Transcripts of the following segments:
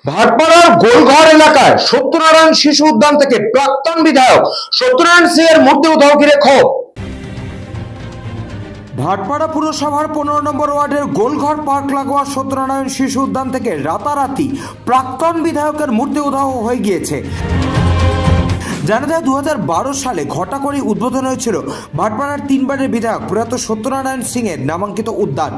ভাটপাড়ার গোলঘর এলাকায় সত্যনারায়ণ শিশু উদ্যান থেকে প্রাক্তন বিধায়ক সত্যনারায়ণ সিং এর মূর্তি উদ্ধার ঘিরে ক্ষোভ। ভাটপাড়া পুরসভার 15 নম্বর ওয়ার্ডের গোলঘর পার্ক লাগোয়া সত্যনারায়ণ শিশু উদ্যান থেকে রাতারাতি প্রাক্তন বিধায়কের মূর্তি উদ্ধার হয়ে গিয়েছে। জানা যায় 2012 সালে ঘটাকড়ি উদ্বোধন হয়েছিল ভাটপাড়ার 3 বারের বিধায়ক প্রয়াত সত্যনারায়ণ সিং এর নামাঙ্কিত উদ্যান।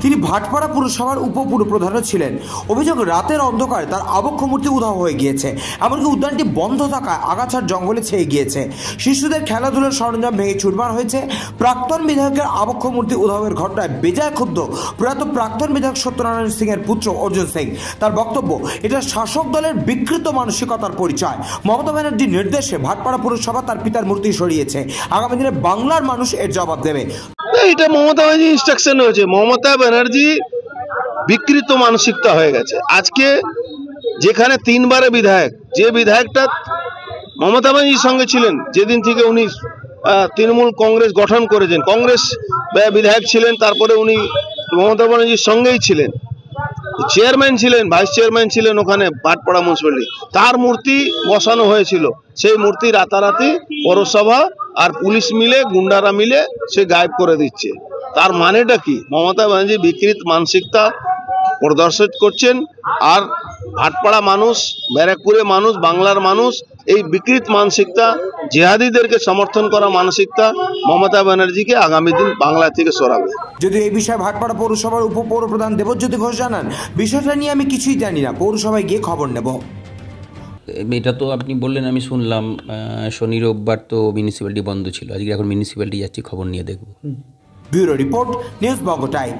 তিনি ভাটপাড়া পুরসভার উপপুরপ্রধানও ছিলেন। অভিযোগ, রাতের অন্ধকারে তার আবক্ষ মূর্তি উধাও হয়ে গিয়েছে। এমনকি উদ্যানটি বন্ধ থাকায় আগাছার জঙ্গলে ছেয়ে গিয়েছে। শিশুদের খেলাধুলার সরঞ্জাম ভেঙে চুরমার হয়েছে। প্রাক্তন বিধায়কের আবক্ষ মূর্তি উধাওয়ের ঘটনায় বেজায় ক্ষুব্ধ প্রয়াত প্রাক্তন বিধায়ক সত্যনারায়ণ সিং এর পুত্র অর্জুন সিং। তার বক্তব্য, এটা শাসক দলের বিকৃত মানসিকতার পরিচয়। মমতা ব্যানার্জির নির্দেশে ভাটপাড়া পুরসভা তার পিতার মূর্তি সরিয়েছে। আগামী দিনে বাংলার মানুষ এর জবাব দেবে। এটা মমতা ব্যানার্জি ইনস্ট্রাকশন হয়েছে। মমতা ব্যানার্জি বিকৃত মানসিকতা হয়ে গেছে। আজকে যেখানে 3 বারের বিধায়ক, যে বিধায়কটা মমতা ব্যানার্জির সঙ্গে ছিলেন যেদিন থেকে উনি তৃণমূল কংগ্রেস গঠন করেছেন, কংগ্রেস বিধায়ক ছিলেন, তারপরে উনি মমতা ব্যানার্জির সঙ্গেই ছিলেন, চেয়ারম্যান ছিলেন, ভাইস চেয়ারম্যান ছিলেন ওখানে ভাটপাড়া মিউনিসিপ্যালিটি, তার মূর্তি বসানো হয়েছিল। সেই মূর্তি রাতারাতি পৌরসভা আর পুলিশ মিলে, গুন্ডারা মিলে সে গায়েব করে দিচ্ছে। তার মানেটা কি? মমতা ব্যানার্জি বিকৃত মানসিকতা প্রদর্শন করছেন। আর ভাটপাড়া মানুষ, ব্যারাকপুরের মানুষ, বাংলার মানুষ এই বিকৃত মানসিকতা, জিহাদিদেরকে সমর্থন করা মানসিকতা মমতা ব্যানার্জিকে আগামী দিন বাংলা থেকে সরাবে। যদি এই বিষয়ে ভাটপাড়া পৌরসভার উপপৌরপ্রধান দেবজ্যোতি ঘোষ জানান, বিষয়টা নিয়ে আমি কিছুই জানি না, পৌরসভায় গিয়ে খবর নেব। এটা তো আপনি বললেন, আমি শুনলাম শনি রোববার তো মিউনিসিপ্যালিটি বন্ধ ছিল, আজকে এখন মিউনিসিপ্যালিটি যাচ্ছি, খবর নিয়ে দেখব। ব্যুরো রিপোর্ট, নিউজ বঙ্গ টাইম।